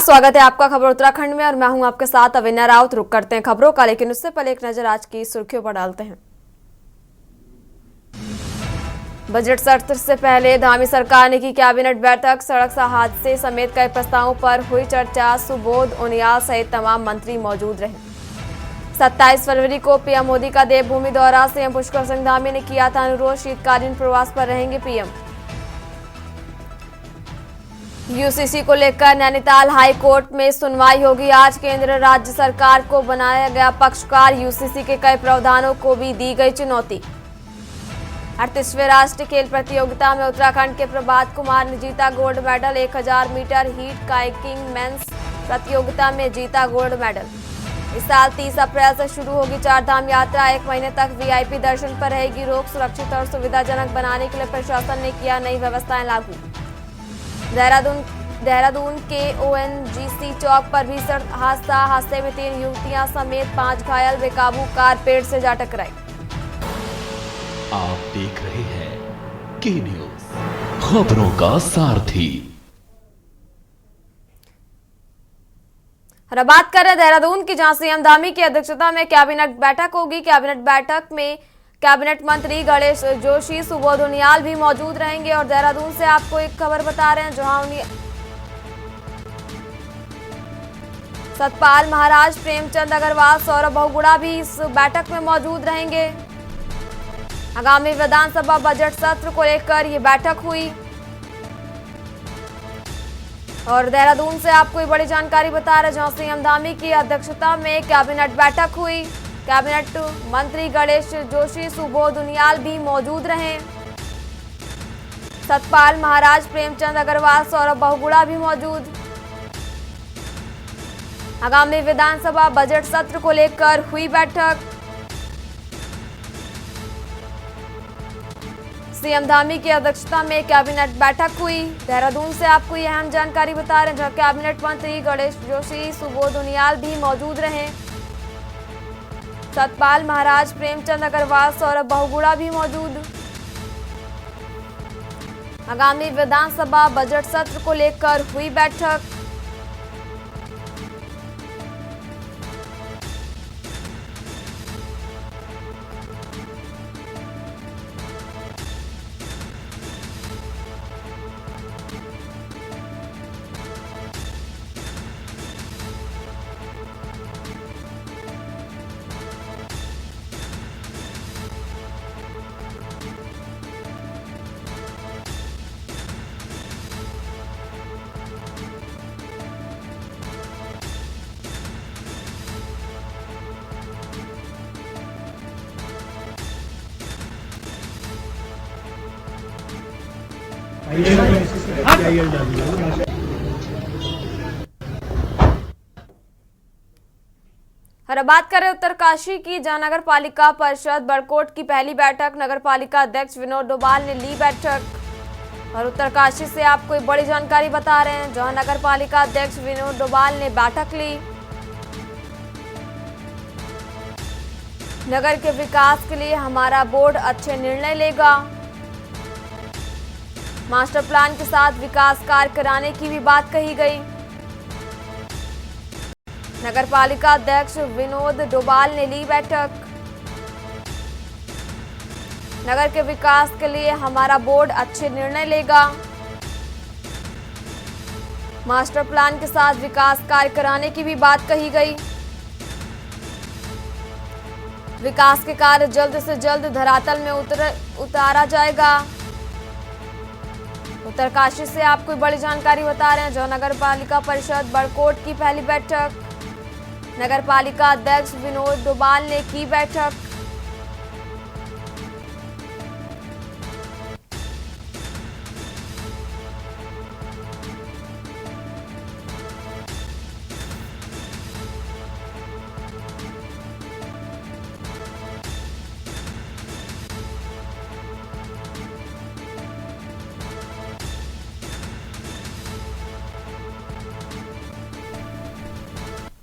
स्वागत है आपका खबर उत्तराखंड में और मैं हूं आपके साथ अविन्या राउत। रुक करते हैं खबरों का, लेकिन उससे पहले एक नजर आज की सुर्खियों पर डालते हैं। बजट सत्र से पहले धामी सरकार ने की कैबिनेट बैठक। सड़क हादसे समेत कई प्रस्तावों पर हुई चर्चा। सुबोध उनियाल सहित तमाम मंत्री मौजूद रहे। 27 फरवरी को पीएम मोदी का देवभूमि दौरा। सीएम पुष्कर सिंह धामी ने किया था अनुरोध। शीतकालीन प्रवास पर रहेंगे पीएम। यूसीसी को लेकर नैनीताल हाई कोर्ट में सुनवाई होगी आज। केंद्र राज्य सरकार को बनाया गया पक्षकार। यूसीसी के कई प्रावधानों को भी दी गई चुनौती। 38वें राष्ट्रीय खेल प्रतियोगिता में उत्तराखंड के प्रभात कुमार ने जीता gold medal. 1000 metre heat kayaking men's प्रतियोगिता में जीता गोल्ड मेडल। इस साल 30 अप्रैल से शुरू होगी चारधाम यात्रा। 1 महीने तक वीआईपी दर्शन पर रहेगी रोक। सुरक्षित और सुविधाजनक बनाने के लिए प्रशासन ने किया नई व्यवस्थाएं लागू। देहरादून के ओएनजीसी चौक पर भी सड़क हादसे में 3 युवतियां समेत 5 घायल। बेकाबू कार पेड़ से जा टकराई। आप देख रहे हैं के न्यूज, खबरों का सारथी। और अब बात करें देहरादून की, जहां सीएम धामी की अध्यक्षता में कैबिनेट बैठक होगी। कैबिनेट बैठक में कैबिनेट मंत्री गणेश जोशी, सुबोध उनियाल भी मौजूद रहेंगे। और देहरादून से आपको एक खबर बता रहे हैं, जहां सतपाल महाराज, प्रेमचंद अग्रवाल, सौरभ बहुगुणा भी इस बैठक में मौजूद रहेंगे। आगामी विधानसभा बजट सत्र को लेकर ये बैठक हुई। और देहरादून से आपको बड़ी जानकारी बता रहे, जहां सीएम धामी की अध्यक्षता में कैबिनेट बैठक हुई। कैबिनेट मंत्री गणेश जोशी, सुबोध उनियाल भी मौजूद रहे। सतपाल महाराज, प्रेमचंद अग्रवाल, सौरभ बहुगुणा भी मौजूद। आगामी विधानसभा बजट सत्र को लेकर हुई बैठक। सीएम धामी की अध्यक्षता में कैबिनेट बैठक हुई। देहरादून से आपको यह अहम जानकारी बता रहे हैं, जहां कैबिनेट मंत्री गणेश जोशी, सुबोध उनियाल भी मौजूद रहे। सतपाल महाराज, प्रेमचंद अग्रवाल, सौरभ बहुगुणा भी मौजूद। आगामी विधानसभा बजट सत्र को लेकर हुई बैठक। और अब बात करें उत्तरकाशी की, जहां नगर पालिका परिषद बड़कोट की पहली बैठक नगर पालिका अध्यक्ष विनोद डोभाल ने ली बैठक। और उत्तरकाशी से आपको एक बड़ी जानकारी बता रहे हैं, जहां नगर पालिका अध्यक्ष विनोद डोभाल ने बैठक ली। नगर के विकास के लिए हमारा बोर्ड अच्छे निर्णय लेगा। मास्टर प्लान के साथ विकास कार्य कराने की भी बात कही गई। नगर पालिका अध्यक्ष विनोद डोभाल ने ली बैठक। नगर के विकास के लिए हमारा बोर्ड अच्छे निर्णय लेगा। मास्टर प्लान के साथ विकास कार्य कराने की भी बात कही गई। विकास के कार्य जल्द से जल्द धरातल में उतारा जाएगा। उत्तरकाशी से आपको बड़ी जानकारी बता रहे हैं, जो नगर पालिका परिषद बड़कोट की पहली बैठक नगर पालिका अध्यक्ष विनोद डोभाल ने की बैठक।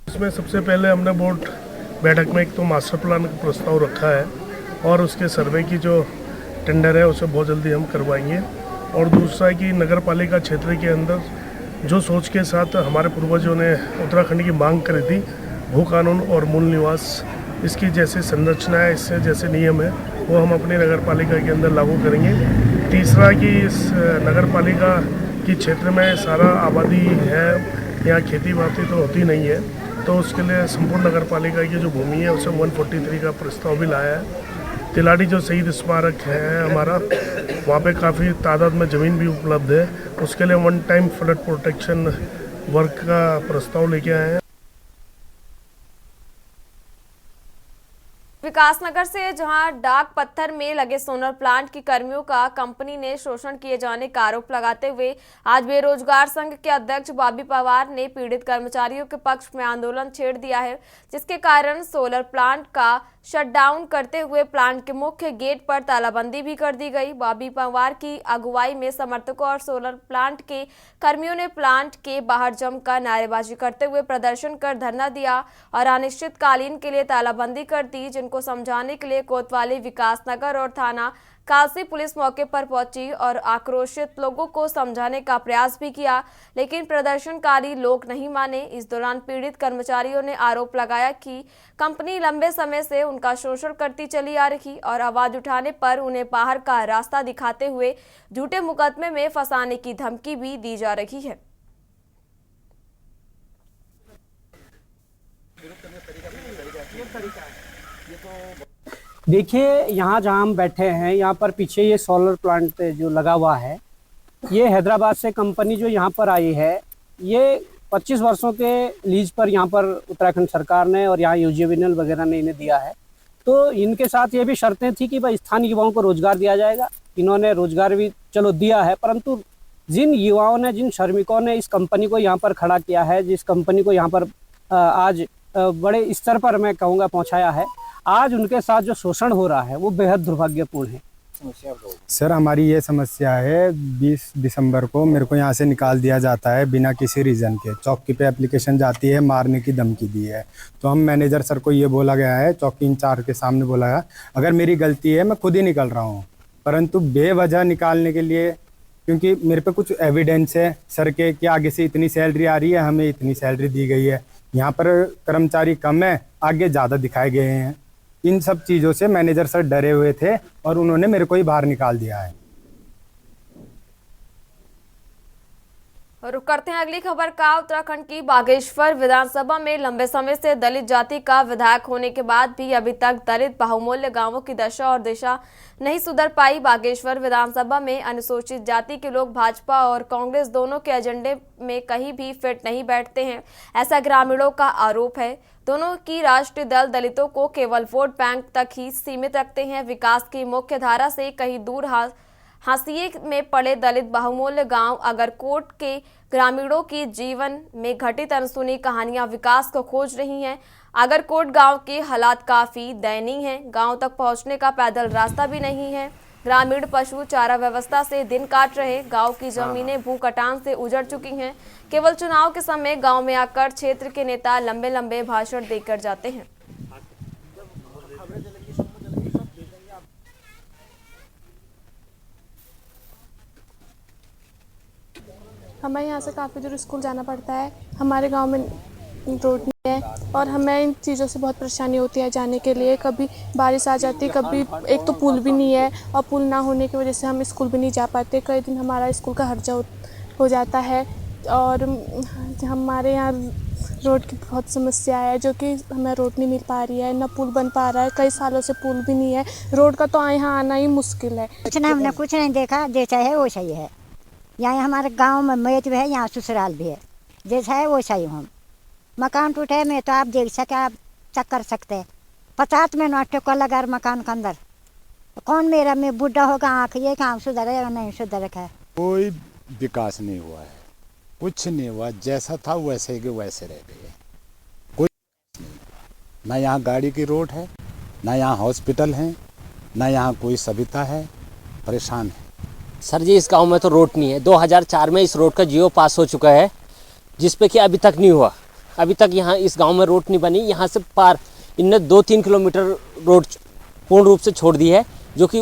इसमें सबसे पहले हमने बोर्ड बैठक में एक तो मास्टर प्लान का प्रस्ताव रखा है और उसके सर्वे की जो टेंडर है उसे बहुत जल्दी हम करवाएंगे। और दूसरा है कि नगर पालिका क्षेत्र के अंदर जो सोच के साथ हमारे पूर्वजों ने उत्तराखंड की मांग करी थी, भू कानून और मूल निवास, इसकी जैसे संरचना है, इससे जैसे नियम है, वो हम अपनी नगर पालिका के अंदर लागू करेंगे। तीसरा कि इस नगर पालिका की क्षेत्र में सारा आबादी है, यहाँ खेती बाड़ी तो होती नहीं है, तो उसके लिए संपूर्ण नगर पालिका की जो भूमि है उसे 143 का प्रस्ताव भी लाया है। तिलाड़ी जो शहीद स्मारक है हमारा, वहाँ पे काफ़ी तादाद में ज़मीन भी उपलब्ध है, उसके लिए one time flood protection work का प्रस्ताव लेके आए हैं। विकासनगर से जहां डाक पत्थर में लगे सोलर प्लांट की कर्मियों का कंपनी ने शोषण किए जाने का आरोप लगाते हुए आज बेरोजगार संघ के अध्यक्ष बॉबी पवार ने पीड़ित कर्मचारियों के पक्ष में आंदोलन छेड़ दिया है, जिसके कारण सोलर प्लांट का शटडाउन करते हुए प्लांट के मुख्य गेट पर तालाबंदी भी कर दी गई। बॉबी पवार की अगुवाई में समर्थकों और सोलर प्लांट के कर्मियों ने प्लांट के बाहर जमकर नारेबाजी करते हुए प्रदर्शन कर धरना दिया और अनिश्चितकालीन के लिए तालाबंदी कर दी, जिनको समझाने के लिए कोतवाली, विकासनगर और थाना कालसी पुलिस मौके पर पहुंची और आक्रोशित लोगों को समझाने का प्रयास भी किया, लेकिन प्रदर्शनकारी लोग नहीं माने। इस दौरान पीड़ित कर्मचारियों ने आरोप लगाया कि कंपनी लंबे समय से उनका शोषण करती चली आ रही और आवाज उठाने पर उन्हें बाहर का रास्ता दिखाते हुए झूठे मुकदमे में फंसाने की धमकी भी दी जा रही है। देखिए, यहाँ जहाँ हम बैठे हैं, यहाँ पर पीछे ये सोलर प्लांट जो लगा हुआ है, ये हैदराबाद से कंपनी जो यहाँ पर आई है, ये 25 वर्षों के लीज पर यहाँ पर उत्तराखंड सरकार ने और यहाँ यूजीवीएनएल वगैरह ने इन्हें दिया है। तो इनके साथ ये भी शर्तें थी कि भाई स्थानीय युवाओं को रोजगार दिया जाएगा। इन्होंने रोजगार भी चलो दिया है, परंतु जिन युवाओं ने, जिन श्रमिकों ने इस कंपनी को यहाँ पर खड़ा किया है, जिस कंपनी को यहाँ पर आज बड़े स्तर पर मैं कहूँगा पहुँचाया है, आज उनके साथ जो शोषण हो रहा है वो बेहद दुर्भाग्यपूर्ण है। सर, हमारी ये समस्या है, 20 दिसंबर को मेरे को यहाँ से निकाल दिया जाता है बिना किसी रीज़न के। चौकी पे एप्लीकेशन जाती है, मारने की धमकी दी है। तो हम मैनेजर सर को ये बोला गया है, चौकी इंचार्ज के सामने बोला गया, अगर मेरी गलती है मैं खुद ही निकल रहा हूँ, परंतु बेवजह निकालने के लिए, क्योंकि मेरे पे कुछ एविडेंस है सर के कि आगे से इतनी सैलरी आ रही है, हमें इतनी सैलरी दी गई है, यहाँ पर कर्मचारी कम है, आगे ज़्यादा दिखाए गए हैं। इन सब चीज़ों से मैनेजर सर डरे हुए थे और उन्होंने मेरे को ही बाहर निकाल दिया है। रुक करते हैं अगली खबर का। उत्तराखंड की बागेश्वर विधानसभा में लंबे समय से दलित जाति का विधायक होने के बाद भी अभी तक दलित बहुमूल्य गांवों की दशा और दिशा नहीं सुधर पाई। बागेश्वर विधानसभा में अनुसूचित जाति के लोग भाजपा और कांग्रेस दोनों के एजेंडे में कहीं भी फिट नहीं बैठते हैं, ऐसा ग्रामीणों का आरोप है। दोनों की राष्ट्रीय दल दलितों को केवल वोट बैंक तक ही सीमित रखते हैं। विकास की मुख्य धारा से कहीं दूर हाशिए में पड़े दलित बहुमूल्य गांव अगरकोट के ग्रामीणों की जीवन में घटित अनसुनी कहानियां विकास को खोज रही हैं। अगरकोट गांव के हालात काफी दयनीय हैं। गांव तक पहुंचने का पैदल रास्ता भी नहीं है। ग्रामीण पशु चारा व्यवस्था से दिन काट रहे। गांव की जमीनें भू कटान से उजड़ चुकी हैं। केवल चुनाव के समय गांव में आकर क्षेत्र के नेता लंबे लंबे भाषण देकर जाते हैं। हमें यहाँ से काफ़ी दूर स्कूल जाना पड़ता है। हमारे गांव में रोड नहीं है और हमें इन चीज़ों से बहुत परेशानी होती है जाने के लिए। कभी बारिश आ जाती, कभी एक तो पुल भी नहीं है और पुल ना होने की वजह से हम स्कूल भी नहीं जा पाते। कई दिन हमारा स्कूल का हर्जा हो जाता है और हमारे यहाँ रोड की बहुत समस्या है, जो कि हमें रोड नहीं मिल पा रही है, न पुल बन पा रहा है। कई सालों से पुल भी नहीं है। रोड का तो यहाँ आना ही मुश्किल है। हमने कुछ नहीं देखा, जैसा है वो सही है। यहाँ हमारे गांव में मैत भी है, यहाँ ससुराल भी है, जैसा है वो सही हम। मकान टूटे में तो आप देख सके, आप चेक कर सकते हैं। 50 मिनट को लगा मकान के अंदर, कौन मेरा में बुढ़ा होगा, आँख ये काम सुधरेगा नहीं सुधरेगा। कोई विकास नहीं हुआ है, कुछ नहीं हुआ, जैसा था वैसे के वैसे रह गए। कोई नहीं, ना यहाँ गाड़ी की रोड है, ना यहाँ हॉस्पिटल है, ना यहाँ कोई सविता है। परेशान है सर जी। इस गांव में तो रोड नहीं है। 2004 में इस रोड का जियो पास हो चुका है, जिस पे कि अभी तक नहीं हुआ। अभी तक यहाँ इस गांव में रोड नहीं बनी। यहाँ से पार इनने 2-3 किलोमीटर रोड पूर्ण रूप से छोड़ दी है, जो कि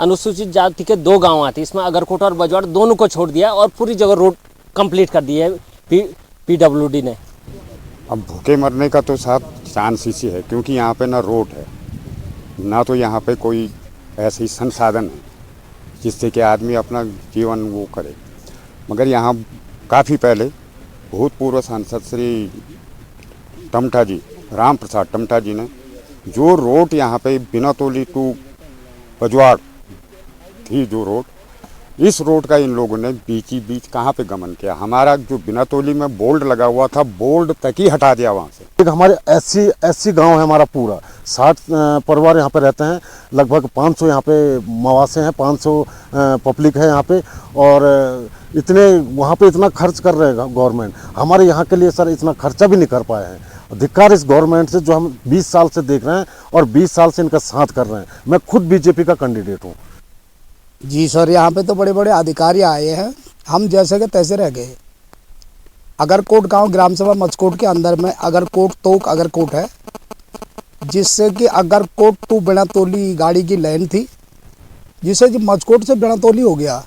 अनुसूचित जाति के 2 गांव आते हैं। इसमें अगरकोट और बजवाड़ दोनों को छोड़ दिया और पूरी जगह रोड कंप्लीट कर दी है PWD ने। अब भूखे मरने का तो साहब चांस इसी है, क्योंकि यहाँ पे ना रोड है, ना तो यहाँ पे कोई ऐसे ही संसाधन है जिससे कि आदमी अपना जीवन वो करे। मगर यहाँ काफ़ी पहले भूतपूर्व सांसद श्री टमटा जी, राम प्रसाद टमटा जी ने जो रोड यहाँ पे बिनातोली टू बजवाड़ थी, जो रोड, इस रोड का इन लोगों ने बीच कहाँ पे गमन किया। हमारा जो बिनातोली में बोर्ड लगा हुआ था, बोर्ड तक ही हटा दिया वहाँ से। एक हमारे एससी गांव है हमारा पूरा, 60 परिवार यहाँ पे रहते हैं, लगभग 500 यहाँ पे मवासे हैं, 500 पब्लिक है यहाँ पे, और इतने वहाँ पे इतना खर्च कर रहे हैं गवर्नमेंट, हमारे यहाँ के लिए सर इतना खर्चा भी नहीं कर पाए हैं। धिक्कार इस गवर्नमेंट से जो हम 20 साल से देख रहे हैं और 20 साल से इनका साथ कर रहे हैं। मैं खुद बीजेपी का कैंडिडेट हूँ। जी सर, यहाँ पे तो बड़े बड़े अधिकारी आए हैं, हम जैसे के तैसे रह गए। अगरकोट गांव ग्राम सभा मचकोट के अंदर में अगरकोट तोक अगरकोट है, जिससे कि अगरकोट टू बिनातोली गाड़ी की लाइन थी, जिससे कि मचकोट से बिनातोली हो गया।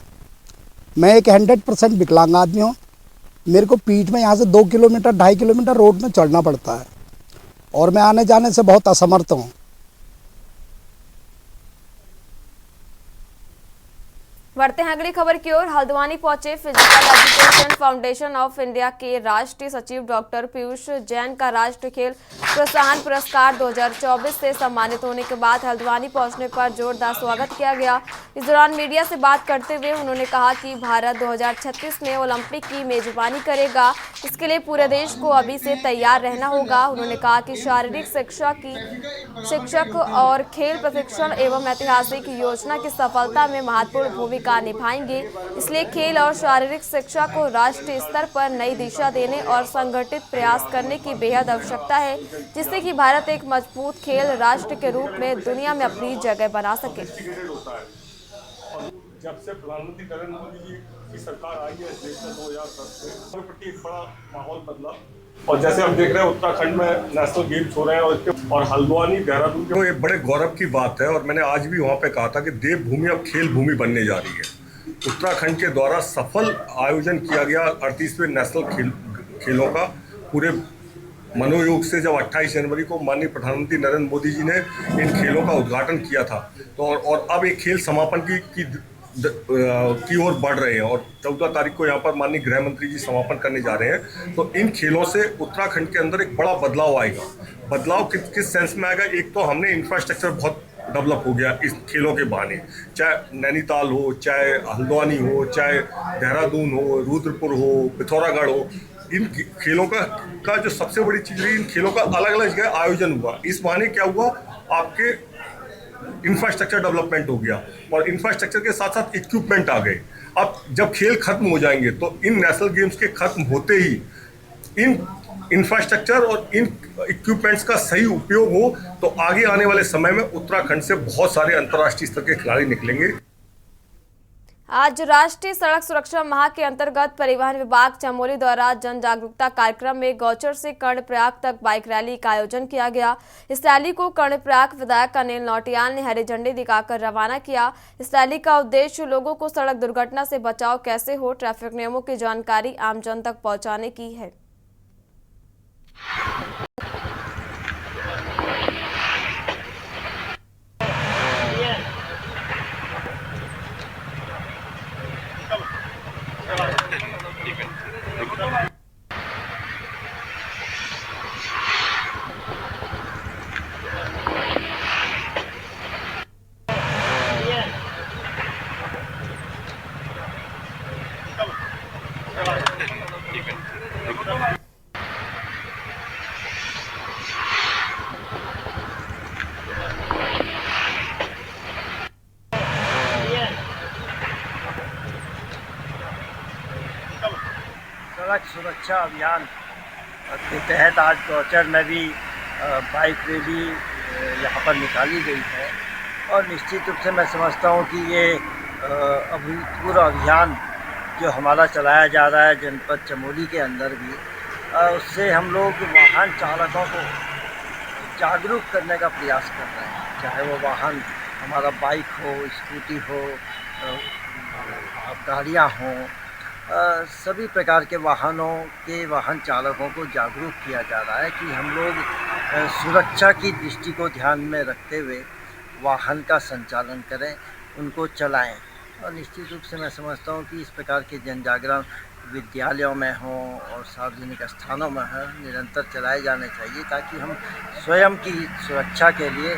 मैं एक 100% विकलांग आदमी हूँ, मेरे को पीठ में यहाँ से 2 किलोमीटर 2.5 किलोमीटर रोड में चढ़ना पड़ता है और मैं आने जाने से बहुत असमर्थ हूँ। बढ़ते हैं अगली खबर की ओर। हल्द्वानी पहुंचे physical education foundation of India के राष्ट्रीय सचिव डॉक्टर पीयूष जैन का राष्ट्रीय खेल प्रोत्साहन पुरस्कार 2024 से सम्मानित होने के बाद हल्द्वानी पहुंचने पर जोरदार स्वागत किया गया। इस दौरान मीडिया से बात करते हुए उन्होंने कहा कि भारत 2036 में ओलंपिक की मेजबानी करेगा, इसके लिए पूरे देश को अभी से तैयार रहना होगा। उन्होंने कहा कि शारीरिक शिक्षा की शिक्षक और खेल प्रशिक्षण एवं ऐतिहासिक योजना की सफलता में महत्वपूर्ण भूमिका निभाएंगे, इसलिए खेल और शारीरिक शिक्षा को राष्ट्रीय स्तर पर नई दिशा देने और संगठित प्रयास करने की बेहद आवश्यकता है, जिससे कि भारत एक मजबूत खेल राष्ट्र के रूप में दुनिया में अपनी जगह बना सके। जब से प्रधानमंत्री नरेंद्र मोदी जी की सरकार आई है इस देश में 2010 से, उसके प्रति एक बड़ा माहौल बदला। और जैसे हम देख रहे हैं उत्तराखंड में नेशनल गेम्स हो रहे हैं और हल्द्वानी देहरादून के एक बड़े गौरव की बात है। और मैंने आज भी वहाँ पे कहा था कि देवभूमि अब खेल भूमि बनने जा रही है। उत्तराखंड के द्वारा सफल आयोजन किया गया 38वें नेशनल खेलों का पूरे मनोयोग से, जब 28 जनवरी को माननीय प्रधानमंत्री नरेंद्र मोदी जी ने इन खेलों का उद्घाटन किया था। तो और अब एक खेल समापन की ओर बढ़ रहे हैं और 14 तारीख को यहाँ पर माननीय गृह मंत्री जी समापन करने जा रहे हैं। तो इन खेलों से उत्तराखंड के अंदर एक बड़ा बदलाव आएगा। बदलाव किस सेंस में आएगा? एक तो हमने इंफ्रास्ट्रक्चर बहुत डेवलप हो गया इस खेलों के बहाने, चाहे नैनीताल हो, चाहे हल्द्वानी हो, चाहे देहरादून हो, रुद्रपुर हो, पिथौरागढ़ हो, इन खेलों का जो सबसे बड़ी चीज़ रही, इन खेलों का अलग अलग जगह आयोजन हुआ। इस बहाने क्या हुआ, आपके इंफ्रास्ट्रक्चर डेवलपमेंट हो गया और इंफ्रास्ट्रक्चर के साथ साथ इक्विपमेंट आ गए। अब जब खेल खत्म हो जाएंगे तो इन नेशनल गेम्स के खत्म होते ही इन इंफ्रास्ट्रक्चर और इन इक्विपमेंट्स का सही उपयोग हो तो आगे आने वाले समय में उत्तराखंड से बहुत सारे अंतर्राष्ट्रीय स्तर के खिलाड़ी निकलेंगे। आज राष्ट्रीय सड़क सुरक्षा माह के अंतर्गत परिवहन विभाग चमोली द्वारा जन जागरूकता कार्यक्रम में गौचर से कर्णप्रयाग तक बाइक रैली का आयोजन किया गया। इस रैली को कर्णप्रयाग विधायक अनिल नौटियाल ने हरी झंडी दिखाकर रवाना किया। इस रैली का उद्देश्य लोगों को सड़क दुर्घटना से बचाव कैसे हो, ट्रैफिक नियमों की जानकारी आमजन तक पहुंचाने की है। सड़क सुरक्षा अभियान के तहत आज गौचर में भी बाइक रैली यहाँ पर निकाली गई है और निश्चित रूप से मैं समझता हूँ कि ये अभूतपूर्व अभियान जो हमारा चलाया जा रहा है जनपद चमोली के अंदर भी, उससे हम लोग वाहन चालकों को जागरूक करने का प्रयास कर रहे हैं। चाहे वो वाहन हमारा बाइक हो, स्कूटी हो, गाड़ियाँ हों, सभी प्रकार के वाहन चालकों को जागरूक किया जा रहा है कि हम लोग सुरक्षा की दृष्टि को ध्यान में रखते हुए वाहन का संचालन करें, उनको चलाएं। और निश्चित रूप से मैं समझता हूँ कि इस प्रकार के जन जागरण विद्यालयों में हों और सार्वजनिक स्थानों में हों, निरंतर चलाए जाने चाहिए ताकि हम स्वयं की सुरक्षा के लिए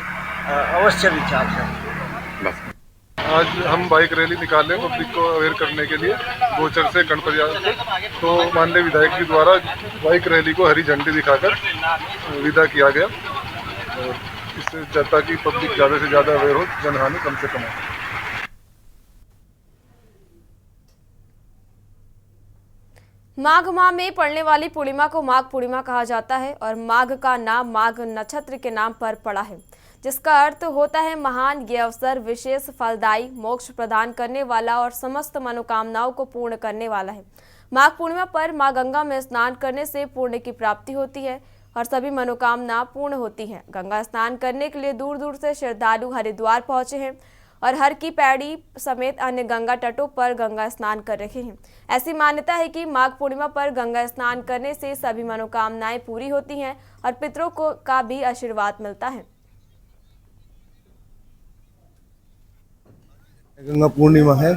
अवश्य विचार करें। आज हम बाइक रैली निकाले पब्लिक को अवेयर करने के लिए गोचर से गणपति तक। तो माननीय विधायक जी द्वारा बाइक रैली को हरी झंडी दिखाकर विदा किया गया और इससे जनता की पब्लिक ज़्यादा से ज़्यादा अवेयर हो, जनहानि कम से कम हो। माघ माह में पड़ने वाली पूर्णिमा को माघ पूर्णिमा कहा जाता है और माघ का नाम माघ नक्षत्र के नाम पर पड़ा है, जिसका अर्थ होता है महान। ये अवसर विशेष फलदायी, मोक्ष प्रदान करने वाला और समस्त मनोकामनाओं को पूर्ण करने वाला है। माघ पूर्णिमा पर मां गंगा में स्नान करने से पुण्य की प्राप्ति होती है और सभी मनोकामना पूर्ण होती हैं। गंगा स्नान करने के लिए दूर दूर से श्रद्धालु हरिद्वार पहुंचे हैं और हर की पैड़ी समेत अन्य गंगा तटों पर गंगा स्नान कर रहे हैं। ऐसी मान्यता है कि माघ पूर्णिमा पर गंगा स्नान करने से सभी मनोकामनाएं पूरी होती हैं और पितरों को का भी आशीर्वाद मिलता है। गंगा पूर्णिमा है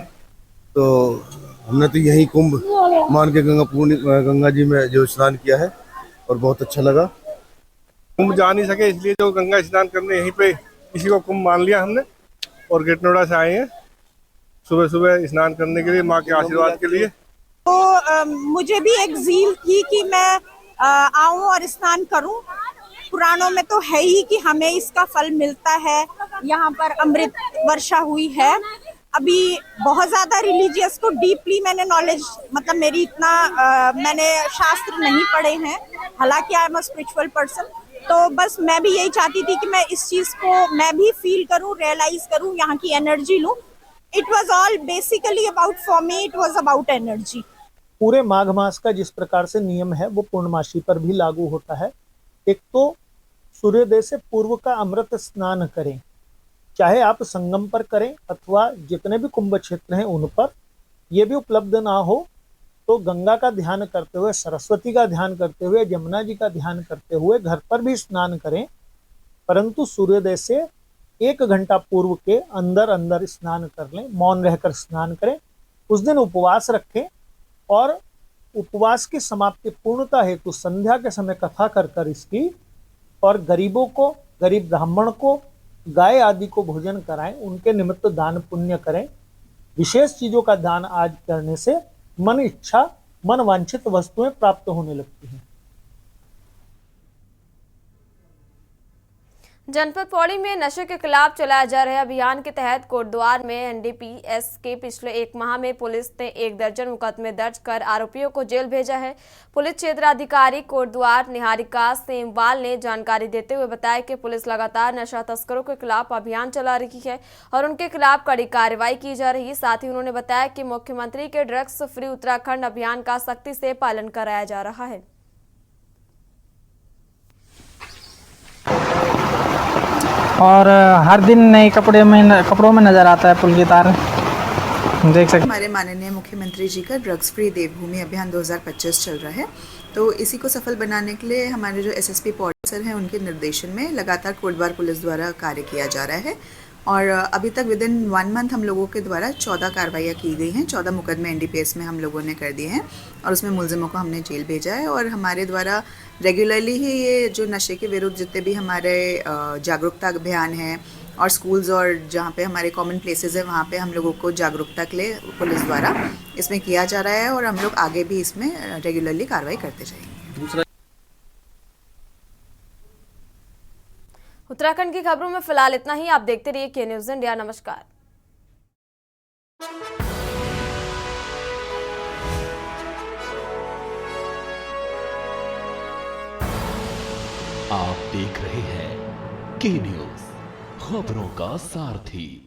तो हमने तो यही कुंभ मान के गंगा जी में जो स्नान किया है और बहुत अच्छा लगा। कुंभ जा नहीं सके इसलिए जो गंगा स्नान करने यहीं पे किसी को कुंभ मान लिया हमने और गेट नोएडा से आए हैं सुबह सुबह स्नान करने के लिए, माँ के आशीर्वाद के लिए। तो मुझे भी एक ज़ील थी कि मैं आऊं और स्नान करूं। पुराणों में तो है ही कि हमें इसका फल मिलता है। यहाँ पर अमृत वर्षा हुई है। अभी बहुत ज़्यादा रिलीजियस को डीपली मैंने नॉलेज, मतलब मेरी इतना मैंने शास्त्र नहीं पढ़े हैं, हालांकि I am a spiritual person. तो बस मैं भी यही चाहती थी कि मैं इस चीज़ को मैं भी फील करूं, रियलाइज करूं, यहाँ की एनर्जी लूं। It was all basically about, for me it was about energy. पूरे माघ मास का जिस प्रकार से नियम है वो पूर्णमासी पर भी लागू होता है। एक तो सूर्योदय से पूर्व का अमृत स्नान करें, चाहे आप संगम पर करें अथवा जितने भी कुंभ क्षेत्र हैं उन पर। ये भी उपलब्ध ना हो तो गंगा का ध्यान करते हुए, सरस्वती का ध्यान करते हुए, यमुना जी का ध्यान करते हुए घर पर भी स्नान करें, परंतु सूर्योदय से 1 घंटा पूर्व के अंदर स्नान कर लें, मौन रहकर स्नान करें। उस दिन उपवास रखें और उपवास की समाप्ति पूर्णता हेतु संध्या के समय कथा कर इसकी, और गरीबों को, गरीब ब्राह्मण को, गाय आदि को भोजन कराएं, उनके निमित्त दान पुण्य करें। विशेष चीजों का दान आज करने से मन इच्छा, मन वांछित वस्तुएं प्राप्त होने लगती हैं। जनपद पौड़ी में नशे के खिलाफ चलाए जा रहे अभियान के तहत कोटद्वार में एनडीपीएस के पिछले 1 माह में पुलिस ने 1 दर्जन मुकदमे दर्ज कर आरोपियों को जेल भेजा है। पुलिस क्षेत्राधिकारी कोटद्वार निहारिका सेमवाल ने जानकारी देते हुए बताया कि पुलिस लगातार नशा तस्करों के खिलाफ अभियान चला रही है और उनके खिलाफ कड़ी कार्रवाई की जा रही है। साथ ही उन्होंने बताया कि मुख्यमंत्री के ड्रग्स फ्री उत्तराखंड अभियान का सख्ती से पालन कराया जा रहा है। और हर दिन नए कपड़ों में नज़र आता है पुल की तार, देख सकते। हमारे माननीय मुख्यमंत्री जी का ड्रग्स फ्री देवभूमि अभियान 2025 चल रहा है, तो इसी को सफल बनाने के लिए हमारे जो एसएसपी पौड़ी सर हैं उनके निर्देशन में लगातार कोटद्वार पुलिस द्वारा कार्य किया जा रहा है। और अभी तक विदिन 1 मंथ हम लोगों के द्वारा 14 कार्रवाइयाँ की गई हैं, 14 मुकदमे एनडीपीएस में हम लोगों ने कर दिए हैं और उसमें मुलजिमों को हमने जेल भेजा है। और हमारे द्वारा रेगुलरली ही ये जो नशे के विरुद्ध जितने भी हमारे जागरूकता अभियान हैं और स्कूल्स और जहाँ पे हमारे कॉमन प्लेसेस है वहाँ पे हम लोगों को जागरूकता के लिए पुलिस द्वारा इसमें किया जा रहा है और हम लोग आगे भी इसमें रेगुलरली कार्रवाई करते जाएंगे। उत्तराखंड की खबरों में फिलहाल इतना ही। आप देखते रहिए के न्यूज़ इंडिया। नमस्कार। आप देख रहे हैं के न्यूज़, खबरों का सारथी।